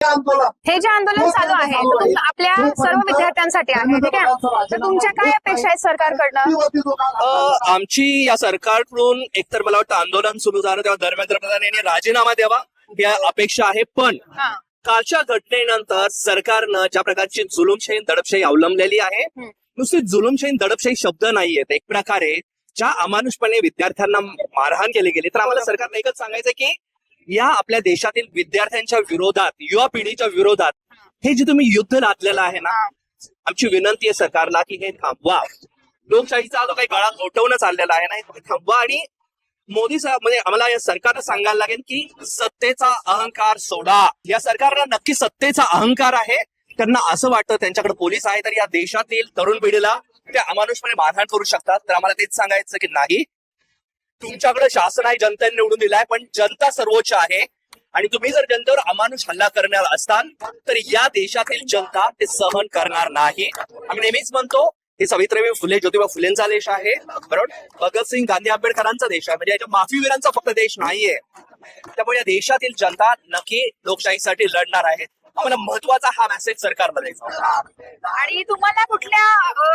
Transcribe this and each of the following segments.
हे जे आंदोलन चालू आहे आपल्या सर्व विद्यार्थ्यांसाठी आहे, ठीक आहे. तर तुमच्या काय अपेक्षा आहेत सरकारकडनं? आमची या सरकारकडून एकतर मला वाटतं आंदोलन सुरू झालं तेव्हा धर्मेंद्र प्रधान यांनी राजीनामा द्यावा या अपेक्षा आहे. पण हा. कालच्या घटनेनंतर सरकारनं ज्या प्रकारची जुलूमशाही दडपशाही अवलंबलेली आहे, नुसती जुलूमशाही दडपशाही शब्द नाहीयेत, एक प्रकारे ज्या अमानुषपणे विद्यार्थ्यांना मारहाण केली गेली, तर आम्हाला सरकारने एकच सांगायचं की या आपल्या देशातील विद्यार्थ्यांच्या विरोधात, युवा पिढीच्या विरोधात हे जे तुम्ही युद्ध लादलेलं आहे ना, आमची विनंती आहे सरकारला की हे थांबवा. लोकशाहीचा जो काही गळा घोटवणं चाललेला आहे ना, हे थांबवा. आणि मोदी साहेब म्हणजे आम्हाला या सरकारला सांगायला लागेल की सत्तेचा अहंकार सोडा. या सरकारला नक्की सत्तेचा अहंकार आहे. त्यांना असं वाटतं त्यांच्याकडे पोलीस आहे तर या देशातील तरुण पिढीला ते अमानुषपणे मारहाण करू शकतात. तर आम्हाला तेच सांगायचं की नाही, तुमच्याकडे शासन आहे, जनतेने निवडून दिलाय, पण जनता सर्वोच्च आहे. आणि तुम्ही जर जनतेवर अमानुष हल्ला करणार असताल तर या देशातील जनता ते सहन करणार नाही. आम्ही नेहमीच म्हणतो हे सावित्रीबाई फुले, ज्योतिबा फुलेंचा देश आहे, बरोबर, भगतसिंग, गांधी, आंबेडकरांचा देश आहे, म्हणजे याच्या माफीवीरांचा फक्त देश नाहीये. त्यामुळे या देशातील जनता नक्की लोकशाहीसाठी लढणार आहे. आम्हाला महत्वाचा हा मेसेज सरकारला द्यायचा. आणि तुम्हाला कुठल्या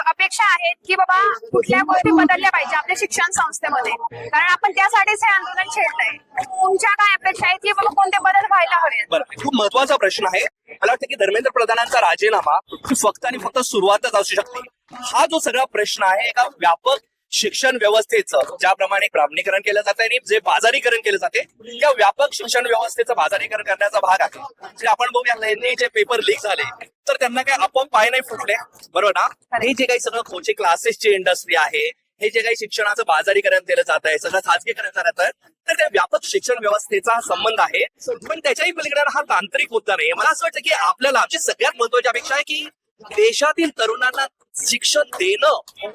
अपेक्षा आहेत की बाबा कुठल्या गोष्टी बदलल्या पाहिजे आपल्या शिक्षण संस्थेमध्ये? कारण आपण त्यासाठीच हे आंदोलन छेडलंय. तुमच्या काय अपेक्षा आहेत की बाबा कोणते बदल व्हायला हवे? बरं, खूप महत्वाचा प्रश्न आहे. मला वाटतं की धर्मेंद्र प्रधानांचा राजीनामा फक्त आणि फक्त सुरुवातच असू शकते. हा जो सगळा प्रश्न आहे एका व्यापक शिक्षण व्यवस्थेचं ज्याप्रमाणे ब्राह्मणीकरण केलं जातं आणि जे बाजारीकरण केलं जाते त्या व्यापक शिक्षण व्यवस्थेचं बाजारीकरण करण्याचा भाग आहे. म्हणजे आपण बघूया जे पेपर लीक झाले तर त्यांना काय आपोआप पाय नाही फुटले, बरोबर ना. हे जे काही सगळं कोचिंग क्लासेसची इंडस्ट्री आहे, हे जे काही शिक्षणाचं बाजारीकरण केलं जात आहे, सगळं खाजगीकरण करत आहे, तर त्या व्यापक शिक्षण व्यवस्थेचा संबंध आहे. पण त्याच्याही पलीकडे हा तांत्रिक मुद्दा नाही. मला असं वाटतं की आपल्याला आमची सगळ्यात महत्वाची अपेक्षा आहे की देशातील तरुणांना शिक्षण देणं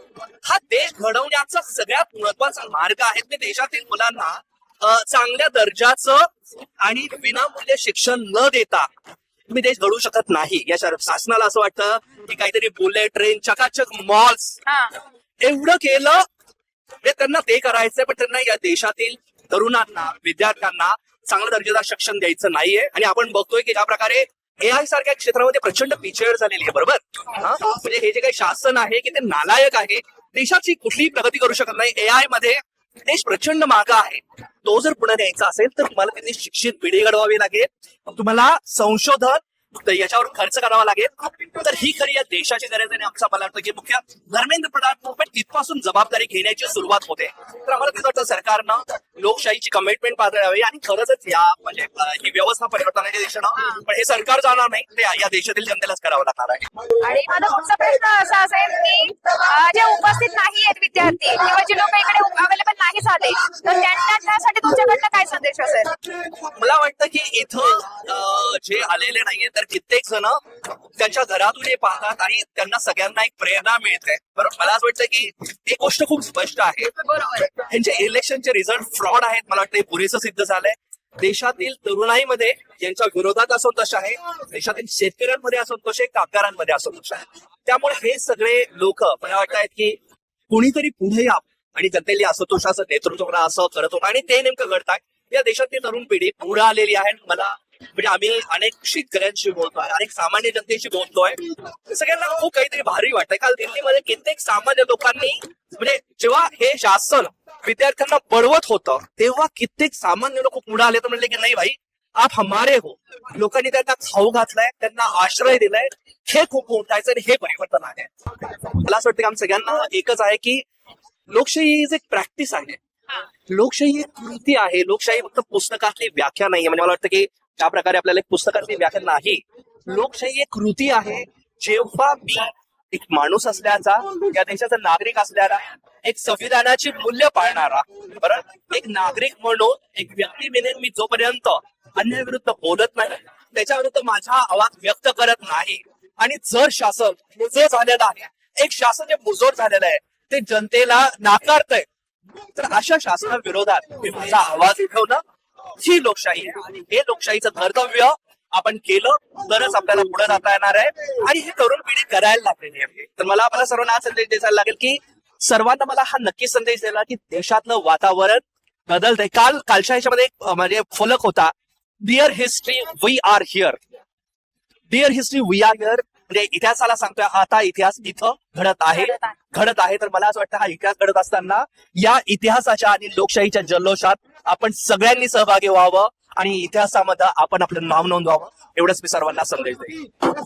हा देश घडवण्याचा सगळ्यात महत्वाचा मार्ग आहे. मी देशातील मुलांना चांगल्या दर्जाचं आणि विनामूल्य शिक्षण न देता तुम्ही देश घडवू शकत नाही. या शासनाला असं वाटतं की काहीतरी बुलेट ट्रेन, चकाचक मॉल्स एवढं केलं हे त्यांना ते करायचंय, पण त्यांना या देशातील तरुणांना, विद्यार्थ्यांना चांगल्या दर्जाचं शिक्षण द्यायचं नाहीये. आणि आपण बघतोय की ज्या प्रकारे AI सारख्या क्षेत्रामध्ये प्रचंड पिछेड झालेली आहे, बरोबर. म्हणजे हे जे काही शासन आहे की ते नालायक आहे, देशाची कुठलीही प्रगती करू शकत नाही. AI मध्ये देश प्रचंड मागं आहे. तो जर पुढे न्यायचा असेल तर तुम्हाला त्यांनी शिक्षित पिढी घडवावी लागेल, तुम्हाला संशोधन याच्यावर खर्च करावा लागेल. तर ही खरी या देशाची गरज आहे. आमचा मला वाटतं की मुख्य धर्मेंद्र प्रधान पण तिथपासून जबाबदारी घेण्याची सुरुवात होते. तर आम्हाला तिथं वाटतं सरकारनं लोकशाहीची कमिटमेंट पाळावी आणि खरंच या म्हणजे ही व्यवस्था परिवर्तनाच्या दिशेनं, पण हे सरकार जाणार नाही, ते या देशातील जनतेलाच करावं लागणार आहे. आणि माझा पुढचा प्रश्न असा असेल की जे उपस्थित नाही आहेत विद्यार्थी किंवा जे लोक इकडे अवेलेबल नाही झाले, तर त्यांना त्यासाठी तुमच्याकडनं काय संदेश असेल? मला वाटतं की इथं जे आलेले नाहीये तर कित्येक जण त्यांच्या घरातून हे पाहतात आणि त्यांना सगळ्यांना एक प्रेरणा मिळते. बरोबर, मला असं वाटतं की एक गोष्ट खूप स्पष्ट आहे, बरोबर, यांचे इलेक्शनचे रिझल्ट फ्रॉड आहेत. मला वाटतं हे पुरेसं सिद्ध झालंय. देशातील तरुणाईमध्ये यांच्या विरोधात असंतोष आहे, देशातील शेतकऱ्यांमध्ये असंतोष आहे, कामगारांमध्ये असंतोष आहे. त्यामुळे हे सगळे लोक मला वाटत की कुणीतरी पुढे या आणि जनतेला असंतोषाचं नेतृत्व करा असं करत होतं आणि ते नेमकं घडत आहे. या देशातली तरुण पिढी पुढे आलेली आहे. मला म्हणजे आम्ही अनेक शेतकऱ्यांशी बोलतोय, अनेक सामान्य जनतेशी बोलतोय, सगळ्यांना खूप काहीतरी भारी वाटतंय. काल दिल्लीमध्ये कित्येक सामान्य लोकांनी म्हणजे जेव्हा हे शासन विद्यार्थ्यांना पळवत होतं तेव्हा कित्येक सामान्य लोक पुढे आले तर म्हणले की नाही भाई आप हमारे हो. लोकांनी त्यांना खाऊ घातलाय, त्यांना आश्रय दिलाय. हे खूप मोठायचं आणि हे परिवर्तन आहे. मला असं वाटतं की आम्ही सगळ्यांना एकच आहे की लोकशाही ही एक प्रॅक्टिस आहे, लोकशाही एक कृती आहे. लोकशाही फक्त पुस्तकातली व्याख्या नाहीये. म्हणजे मला वाटतं की ज्या प्रकारे आपल्याला एक पुस्तकातली व्याख्या नाही, लोकशाही एक कृती आहे. जेव्हा मी एक माणूस असल्याचा, या देशाचा नागरिक असल्याला, एक संविधानाची मूल्य पाळणारा, बरोबर, एक नागरिक म्हणून एक व्यक्ती म्हणून मी जोपर्यंत अन्यायाविरुद्ध बोलत नाही, त्याच्या विरुद्ध माझा आवाज व्यक्त करत नाही, आणि जर शासन मुजोर झालेलं आहे, एक शासन जे मुजोर झालेलं आहे ते जनतेला नाकारतंय, तर अशा शासनाविरोधात माझा आवाज उठवणं ही लोकशाही आहे. आणि हे लोकशाहीचं कर्तव्य आपण केलं तरच आपल्याला पुढे जाता येणार आहे आणि ही तरुण पिढी करायला लागलेली आहे. तर मला सर्वांना हा संदेश द्यायला लागेल की सर्वांना मला हा नक्की संदेश दिला की देशातलं वातावरण बदलतंय. कालच्या ह्याच्यामध्ये म्हणजे फलक होता, dear history we are here. Dear history we are here, म्हणजे इतिहासाला सांगतोय आता इतिहास इथं घडत आहे. तर मला असं वाटतं हा इतिहास घडत असताना या इतिहासाच्या आणि लोकशाहीच्या जल्लोषात आपण सगळ्यांनी सहभागी व्हावं आणि इतिहासामध्ये आपण आपलं नाव नोंदवावं, एवढंच मी सर्वांना संदेश देईन.